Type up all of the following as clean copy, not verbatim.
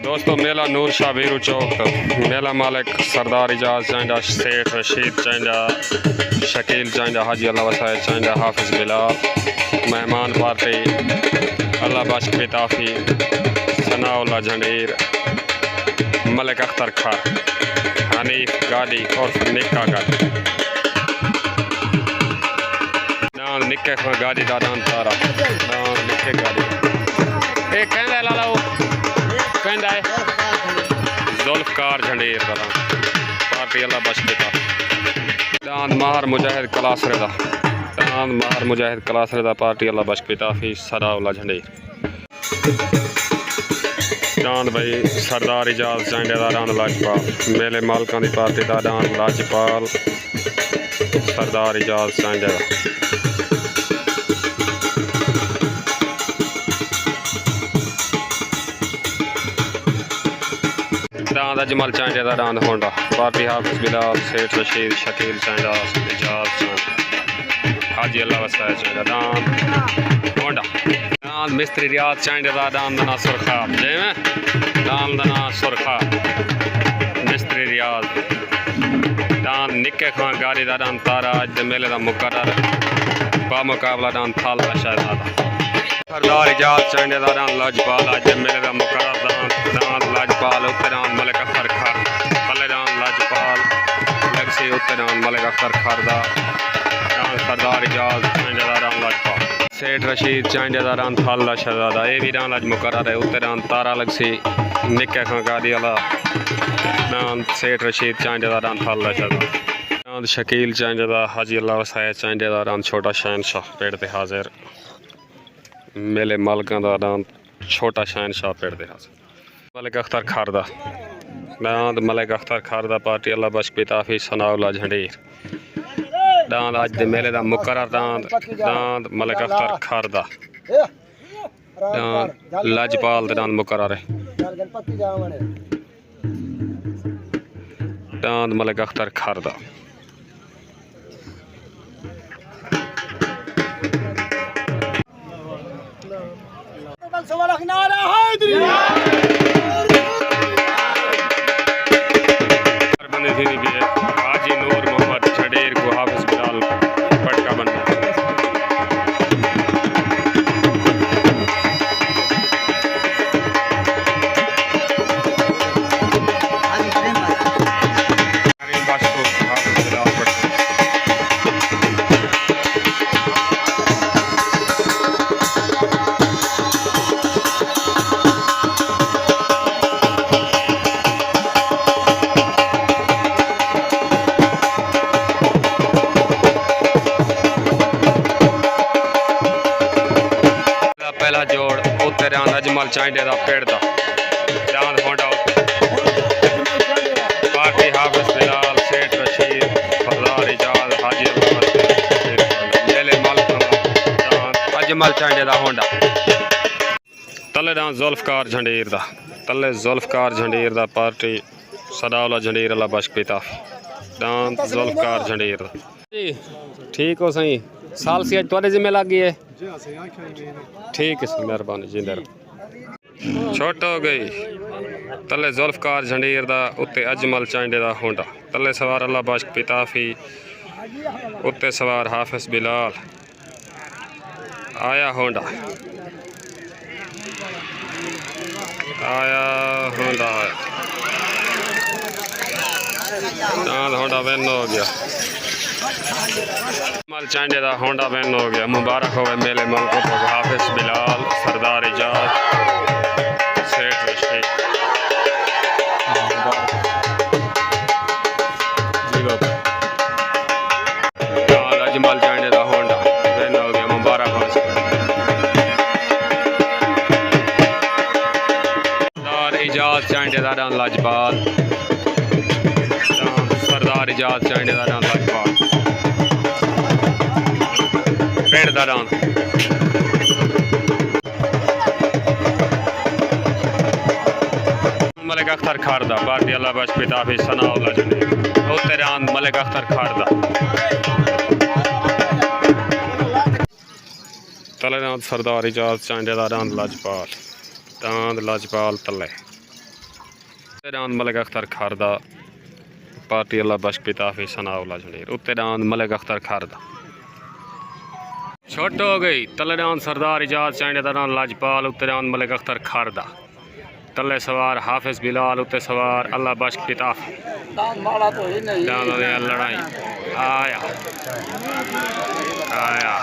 दोस्तों मेला नूर शाह वीरू चौक मेला मालिक सरदार इजाज चांडा सेठ रशीद चांडा शकील चांडा हाजी अल्लाह वसाए चांडा हाफिज बिलाल मेहमान पार्टी अल्लाह बख्श पिताफी सनाउल्ला झंडीर मलिक अख्तर खार हनीफ गाड़ी और निक्का गाड़ी दान निक्के खां गाड़ी दान तारा दान निक्के गाड़ी ए कहंदा लाला कहंदा है जुल्फकार झंडीर दान पार्टी अल्लाह बख्श पिता दान माहर मुजाहिद क्लास रदा दान माहर मुजाहिद क्लास रदा पार्टी अल्लाह बख्श पिताफी सनाउल्ला झंडीर दान भाई सरदार इजाज चांडे दा दान लाजपाल मेले मालकां दी पार्टी दा दान लाजपाल सरदार इजाज चांडे दा दान अजमल चांडे दा दान होंडा पार्टी हाफिज बिलाल सेठ रशीद शकील चांडा इजाज चांडा हाजी अल्लाह वसाए चांडा दान होंडा दान मिस्त्री रियाज चांडे दा दान दना सुरखा जय में दान दना सुरखा मिस्त्री रियाज दान निक्के खां गाड़ी दा दान तारा अज मेले दा मुकर्रर बामुकाबला दान थाल शहजादा सरदार इजाज चांडे दा दान लाजपाल अज मेले दा मुकर्रर दान लाजपाल उत्तरान मलिक अख्तर खार पले दान लाजपाल लगसी उत्तरान मलिक अख्तर खार दा दान सरदार इजाज चांडे दा दान लाजपाल सेठ रशीद चांडे दा दान थाल शहजादा ये भी दान अज मुकर्रर है उत्तरान तारा लगसी निक्के खां गाड़ी वाला दान सेठ रशीद चांडे दा दान थाल शहजादा दान शकील चांडे दा हाजी अल्लाह वसाए चांडे दा दान छोटा शहनशाह पेड़ ते हाजिर मेले मालकां दा दान छोटा शहनशाह पेड़ ते हाजिर मलिक अख्तर खार दा दान मलिक अख्तर खार दा पार्टी अल्लाह बख्श पिताफी सनाउल्ला झंडीर दान अज दे मेले दा मुकर्रर दान मलिक अख्तर खार दा दान लाजपाल दे दान मुकर्रर है दान मलिक अख्तर खार दा हाजी नूर मोहम्मद झंडीर को हाफिज बिलाल पटका बनना पहला जोड़ उत्ते दान अजमल चांडे दा पेड़ दा दान होंडा पार्टी हाफिज बिलाल सेठ रशीद सरदार इजाज हाजी मेले मालकां दान अजमल चांडे दा होंडा तले दान जुल्फकार झंडीर दा तले जुल्फकार झंडीर दा पार्टी सनाउल्ला झंडीर अल्लाह बख्श पिताफी दान जुल्फकार झंडीर दा ठीक हो सही साल सी अज जिम्मे लग गई है ठीक है सर मेहरबानी जिंदर छोट हो गई तले जुल्फकार झंडीर दा उत्ते अजमल चांडे दा होंडा तले सवार अल्लाह बख्श पिताफी उत्ते सवार हाफिज बिलाल आया होंडा आया होंडा दान होंडा विन हो गया अजमल चांडे दा होंडा विन हो गया मुबारक हो मेले मालकों को हाफिज बिलाल सरदार इजाज सेठ रशीद अजमल चांडे दा होंडा विन हो गया मुबारक हो सरदार इजाज चांडे दा दान लाजपाल सरदार इजाज चांडे दा दान लाजपाल पेड़ दा दान मलिक अख्तर खार दा पार्टी अल्लाह बख्श पिताफी सनाउल्ला झंडीर उत्ते दान मलिक अख्तर खार दा तले दान सरदार इजाज चांडे दा दान लाजपाल तले उत्तेरान मलिक अख्तर खारदा पार्टी अल्लाह बख्श पिताफी सनाउल्लाह जड़ीर उत्तेरान मलिक अख्तर खारदा छोट हो गई तलेदान सरदार इजाज चाइनेदारान लाजपाल उत्तेरान मलिक अख्तर खारदा तले सवार हाफिज बिलाल उत्ते सवार अल्लाह बख्श पिताफी लड़ाई आया आया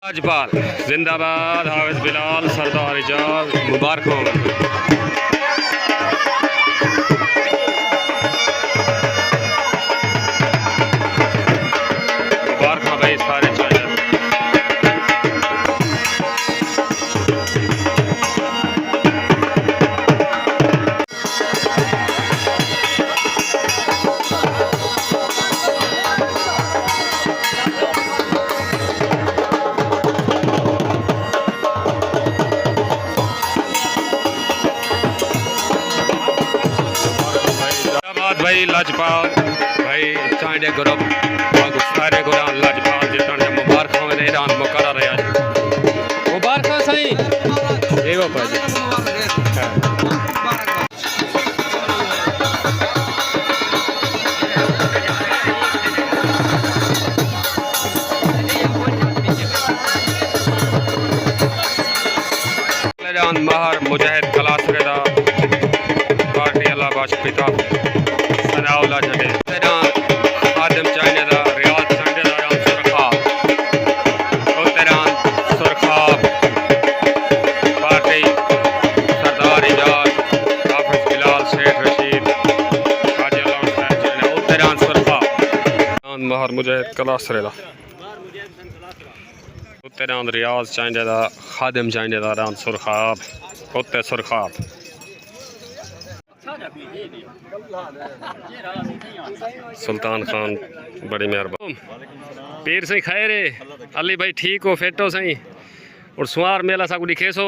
लाजपाल जिंदाबाद हाफिज बिलाल सरदार इजाज मुबारक हो मुबारक हो भाई सारे भाई लाजपाल भाई चांडे ग्रुप सारे गुरान लाजपाल जितने मुबारक हो ईरान मुकर्रर है मुबारक सही एवो भाई ईरान महर मुजाहिद कलासरेदा पार्टी अल्लाह बख्श पिता सनाउल्लाह जड़े आदम चाइनेदा रियाज चाइनेदारान सुरखाब उत्तरान सुरखाब पार्टी सरदार इजाज हाफिज बिलाल शेख रशीद उत्तरान सुरखाब महर मुजाहिद कलासरेदा उत्तरान रियाज चाइनेदा खादिम चाइनेदारान सुरखाब उत्ते सुरखाब सुल्तान खान बड़ी मेहरबान पीर सही खैर अली भाई ठीक हो फेटो सही और सुमार मेला सा दिखे सो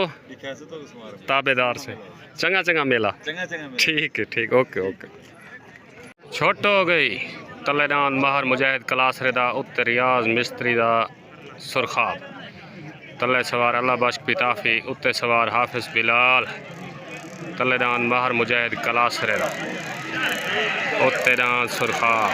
ताबेदार से चंगा चंगा मेला ठीक है ठीक ओके ओके छोट हो गई तलेदान महर मुजाहिद कलासरेदा उत्ते रियाज मिस्त्री दा सुरखाब तले सवार अल्लाह बख्श पिताफी उत्ते सवार हाफिज बिलाल तलेदान महर मुजाहिद कलासरेदा उत्तेदान सुरखाब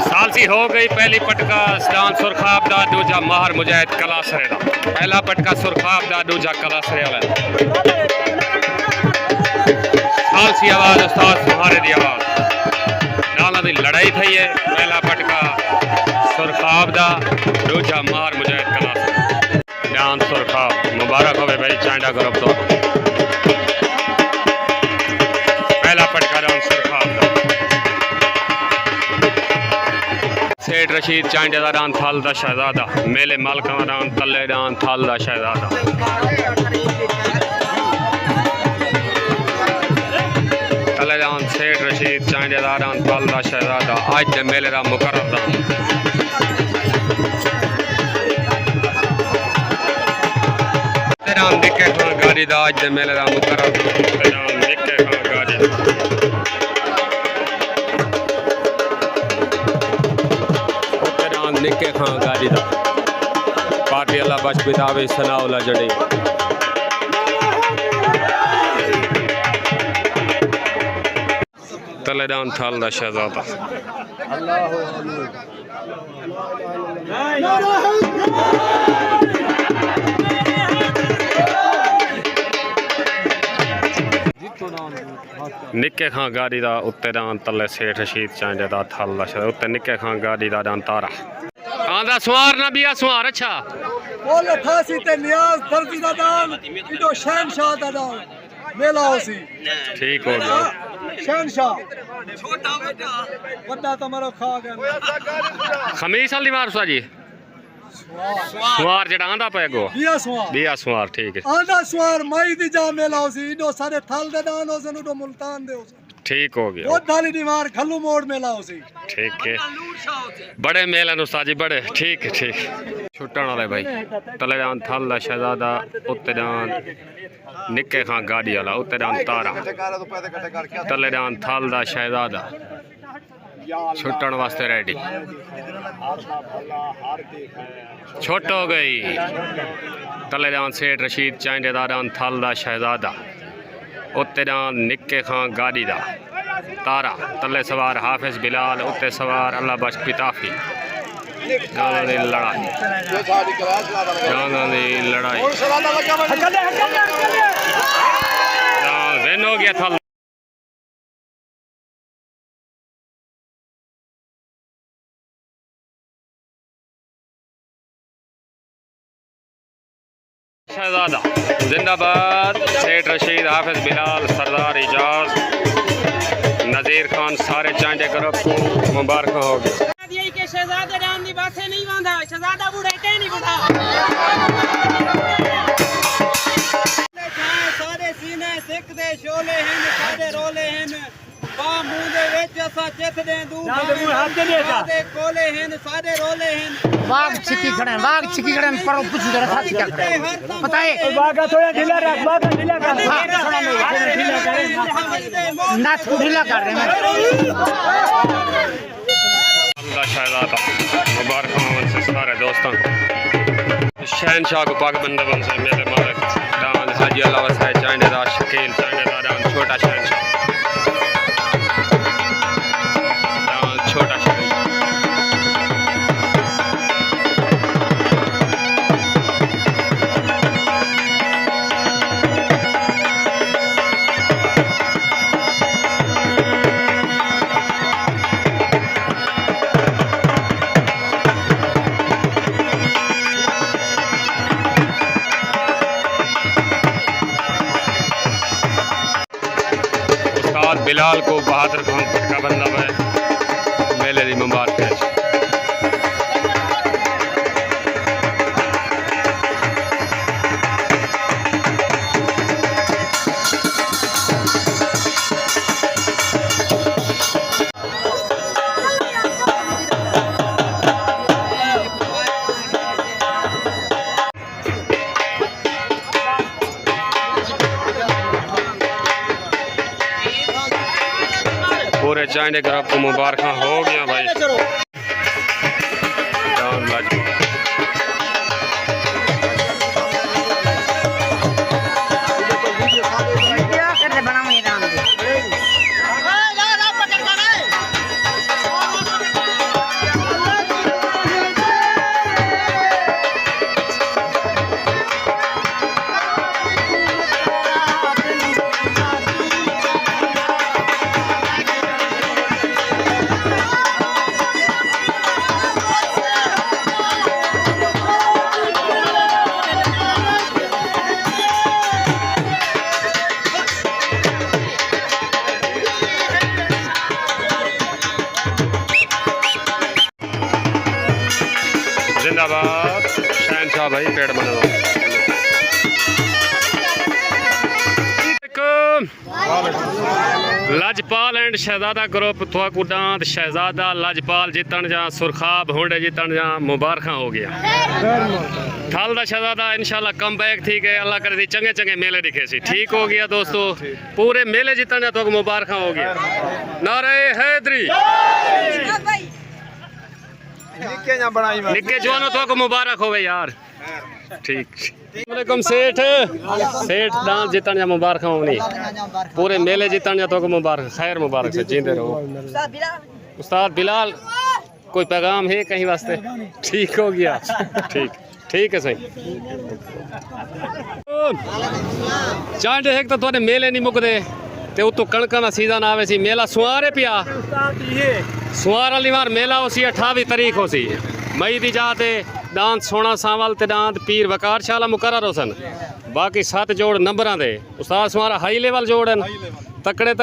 सालसी हो गई पहली पटका सलान सुरखाब दा दूजा महर मुजाहिद कलासरेदा पहला पटका सुरखाब दा दूजा कलासरे वाला सालसी आवाज उस्ताद सुहारे दी आवाज नाला दी लड़ाई थई है पहला पटका सुरखाब दा दूजा महर मुजाहिद कलासरे जान सुरखाब मुबारक हो भाई चांडा ग्रुप तो पहला पटका जान सुरखाब सेठ रशीद चांडेदारान थाल दा शहजादा मेले मालकान तलेदान थाल दा शहजादा तलेदान सेठ रशीद चांडेदारान थाल दा शहजादा आज दे मेले दा मुकर्रर दा तेरान निके खां गाड़ी दा आज दे मेले दा मुकर्रर तेरान निके खां गाड़ी निके खां गाड़ी दा पार्टी अल्लाह बख्श पिताफी सनाउल्लाह जड़ी तलेदान थाल दा शहजादा निके खां गाड़ी दा उत्तेदान तले सेठ रशीद चांडे दा थाल दा शहजादा उत्ते निके खां गाड़ी दा दान तारा आंदा सुवार ना बिया सुवार अच्छा बोल फांसी ते नियाज फर्जी दा दान इडो शहनशाह दा दान मेला होसी ठीक हो गया शहनशाह छोटा बड़ा तुम्हारा खा गया खमीस वाली मार जी सुवार जड़ा आंदा पे गो बिया सुवार ठीक है आंदा सुवार मई दी जा मेला होसी इडो सारे थल दे दान होसन उडो मुल्तान दे होसन ठीक हो गया वो थाली दीवार खल्लू मोड़ मेला होसी ठीक है बड़े मेले उस्ताद जी बड़े ठीक है ठीक छुट्टन वाले भाई तले जान थल दा शहजादा उत्ते जान निक्के खां गाड़ी वाला उत्ते जान तारा तले जान थल दा शहजादा छुट्टन वास्ते रेडी छुट्ट हो गई तले जान सेठ रशीद चांडेदारान थल दा शहजादा उत्ते जान निक्के खां गाड़ी दा तारा तले सवार हाफिज बिलाल उत्ते सवार अल्लाह बख्श पिताफी जाना दी लड़ाई विन हो गया था शहजादा जिंदाबाद सेठ रशीद हाफिज बिलाल सरदार इजाज नज़ीर खान सारे चांडे ग्रुप को मुबारक हो गए के शहजादे राम दी बातें नहीं वांदा शहजादा बूढ़ा के नहीं बूढ़ा सारे सीने सिख दे शोले हैं सारे रोले हैं बा मुंह दे विच असा चित दे दूर सारे कोले हैं सारे रोले हैं बाग छिकी खड़े पर कुछ जरा साथ क्या खड़े पता है बागा थोड़ा ढीला रख बागा ढीला कर नाथ को ढीला कर रहे हैं शहजादा मुबारक हो से सारे दोस्तों को शहनशाह को पाक बंदबन से मेरे मालिक दान हाजी अल्लाह वसाए चांडेदार शकील चांडेदार छोटा शहनशाह छोटा शहनशाह बिलाल को बहादुर खान पटका बंदा है मेले दी मुबारक है पूरे चांडे ग्रुप को मुबारक हो गया भाई जिंदाबाद शहनशाह भाई पेड़ बना लजपाल एंड शहजादा ग्रुप थोड़ा डांत शहजादा लजपाल जितन जा सुरखाब होंडे जितन जा मुबारक हो गया थल दा शहजादा इंशाल्लाह कम बैक थी गए अल्लाह करे दी चंगे चंगे मेले दिखे सी ठीक हो गया दोस्तों पूरे मेले जितन जा तो मुबारक हो गया नारे हैदरी निके जवानों तो मुबारक हो यार ठीक वालेकुम सेठ डांस जितन जा मुबारक हो नहीं पूरे मेले जितन जा तो मुबारक खैर मुबारक से जींदे रहो उस्ताद बिलाल कोई पैगाम है कहीं वास्ते ठीक हो गया ठीक है सही चांडे एक तो थोड़े मेले नहीं मुकदे ते उतो कणक का सीजन आवे सी मेला सुआरे पिया सुआर वाली बार मेला हो सी 28 तारीख हो सी मई दी जाते दांत सोना सांवल ते दांत पीर वकार शाला मुकर्रर होसन बाकी 7 जोड़ नंबरां दे उस्ताद सुहारा हाई लेवल जोड़न तकड़े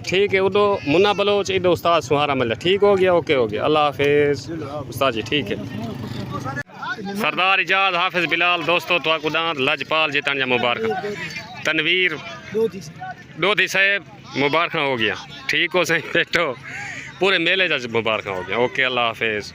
ठीक है उदो मुन्ना बलोच इदो उस्ताद सुहारा मिल ठीक हो गया ओके हो गया अल्लाह हाफिज उस्ताद जी ठीक है सरदार इजाज हाफिज बिलाल दोस्तों तो दांत लजपाल जितन जा मुबारक तनवीर दोधी साहब मुबारक हो गया ठीक हो सही बेटो पूरे मेले जा मुबारक हो गया ओके अल्लाह हाफिज।